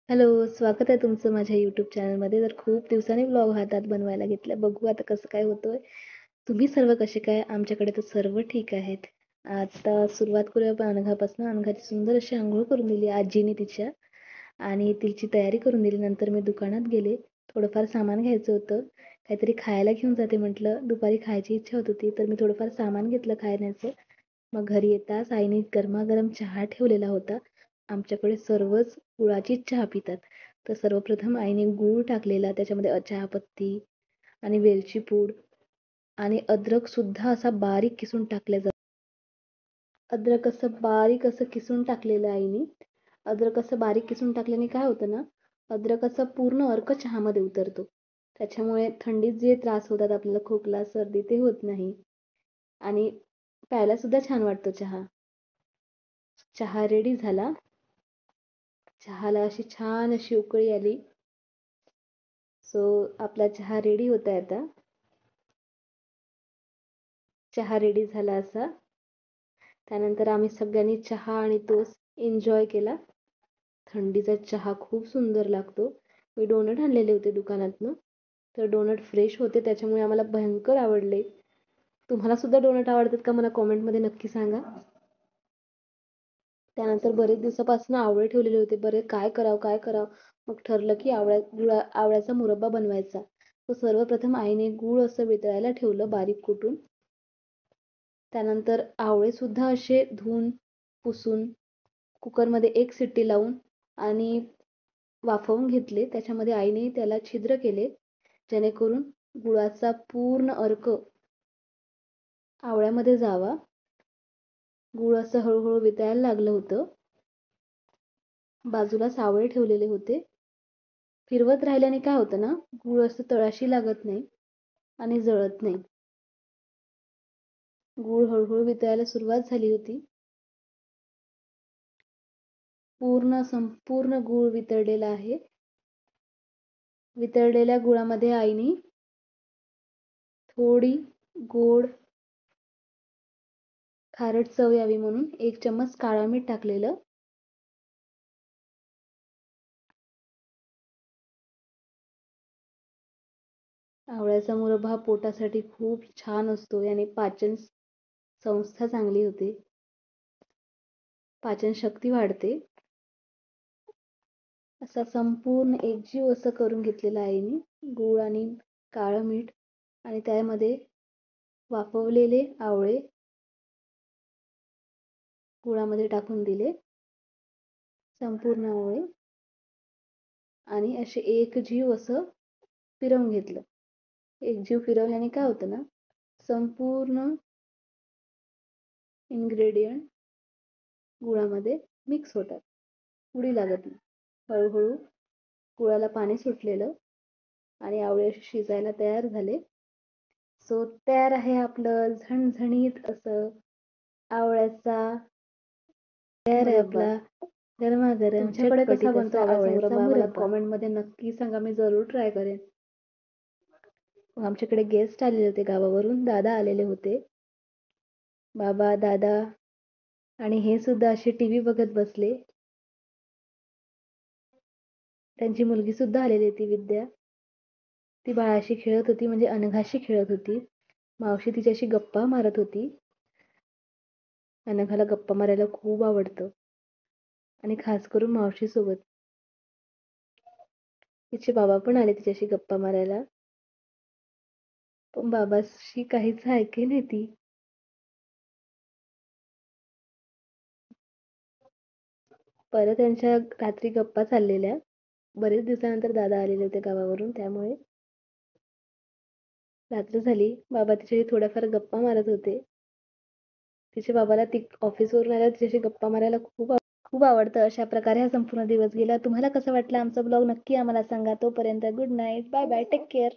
Hello, स्वागत आहे तुमचं माझ्या YouTube चॅनलमध्ये. तर खूप दिवसांनी व्लॉग हातात बनवायला घेतला. बघू आता कसं काय होतोय. तुम्ही सर्व कसे काय? आमच्याकडे तर सर्व ठीक आहेत. आता सुरुवात करूया आपण अनघापासून. अनघाची सुंदर अशी अंघोळ करून दिली आजीने तिच्या आणि तिची तयारी करून दिली. नंतर मी दुकानात गेले. थोडंफार सामान घ्यायचं होतं. काहीतरी खायला घेऊन जाते म्हटलं. दुपारी खायची इच्छा होत होती, तर मी थोडंफार सामान घेतलं खाण्याचं. मग घरी येताच आईने गरमागरम चहा ठेवलेला होता. आमच्याकडे सर्वच गुळाचीच चहा पितात. तर सर्वप्रथम आईने गूळ टाकलेला, त्याच्यामध्ये चहापत्ती आणि वेलची पूड आणि अद्रक सुद्धा असा बारीक किसून टाकल्या जातो. अद्रक असं बारीक असं किसून टाकलेलं आईने. अद्रक असं बारीक किसून टाकल्याने काय होतं ना, अद्रकाचा पूर्ण अर्क चहामध्ये उतरतो. त्याच्यामुळे थंडीत जे त्रास होतात आपल्याला, खोकला सर्दी, ते होत नाही आणि प्यायला सुद्धा छान वाटतो चहा. चहा रेडी झाला. चहाला अशी छान अशी उकळी आली. सो आपला चहा रेडी होत आहे आता. चहा रेडी झाला असा. त्यानंतर आम्ही सगळ्यांनी चहा आणि टोस्ट एन्जॉय केला. थंडीचा चहा खूप सुंदर लागतो. मी डोनट आणलेले होते दुकानातनं. तर डोनट फ्रेश होते, त्याच्यामुळे आम्हाला भयंकर आवडले. तुम्हाला सुद्धा डोनट आवडतात का? मला कॉमेंटमध्ये नक्की सांगा. त्यानंतर बरेच दिवसापासून आवळे ठेवलेले होते. काय करावं काय करावं, मग ठरलं की आवळ्याचा मुरब्बा बनवायचा. तर सर्वप्रथम आईने गूळ असं वितळायला ठेवलं बारीक कुटून. त्यानंतर आवळे सुद्धा असे धुवून पुसून कुकरमध्ये एक शिट्टी लावून आणि वाफवून घेतले. त्याच्यामध्ये आईने त्याला छिद्र केले, जेणेकरून गुळाचा पूर्ण अर्क आवळ्यामध्ये जावा. गूळ असं हळूहळू वितळायला लागलं होतं. बाजूला सावळे ठेवलेले होते. फिरवत राहिल्याने काय होतं ना, गूळ असं तळाशी लागत नाही आणि जळत नाही. गूळ हळूहळू वितळायला सुरुवात झाली होती. संपूर्ण गूळ वितळलेला आहे. वितळलेल्या गुळामध्ये आईने थोडी गोड खारट चव यावी म्हणून 1 चम्मच काळं मीठ टाकलेलं. आवळ्याचा मुरब्बा हा पोटासाठी खूप छान असतो. याने पाचन संस्था चांगली होते, पाचन शक्ती वाढते. असा संपूर्ण एकजीव असं करून घेतलेला आईने गूळ आणि काळं मीठ आणि त्यामध्ये वाफवलेले आवळे गुळामध्ये टाकून दिले, संपूर्ण आवळे, आणि असे एकजीव असं फिरवून घेतलं. एकजीव फिरवल्याने काय होतं ना, संपूर्ण इन्ग्रेडियंट गुळामध्ये मिक्स होतात, उडी लागत नाही. हळूहळू गुळाला पाणी सुटलेलं आणि आवळे असे शिजायला तयार झाले. सो तयार आहे आपलं झणझणीत असं आवळ्याचा तयार आहे आपला गरमागरम तुमच्याकडे कसा बनतो आवळ्याचा मुरब्बा? कॉमेंटमध्ये नक्की सांगा, मी जरूर ट्राय करेन. आमच्याकडे गेस्ट आलेले होते गावावरून. दादा आलेले होते. बाबा, दादा आणि हे सुद्धा असे टीव्ही बघत बसले. त्यांची मुलगी सुद्धा आलेली होती, विद्या. ती बाळाशी खेळत होती, म्हणजे अनघाशी खेळत होती. मावशी तिच्याशी गप्पा मारत होती. अनघाला गप्पा मारायला खूप आवडतं आणि खास करून मावशी सोबत. तिचे बाबा पण आले तिच्याशी गप्पा मारायला, पण बाबाशी काहीच ऐके नाही ती. परत त्यांच्या रात्री गप्पा चाललेल्या. बरेच दिवसानंतर दादा आलेले होते गावावरून, त्यामुळे रात्र झाली. बाबा तिच्याशी थोड्याफार गप्पा मारत होते. तिच्या बाबाला ती ऑफिसवरून आल्यावर तिच्याशी गप्पा मारायला खूप आवडतं. अशा प्रकारे हा संपूर्ण दिवस गेला. तुम्हाला कसं वाटलं आमचा ब्लॉग नक्की आम्हाला सांगा. तोपर्यंत good night, bye bye, take care.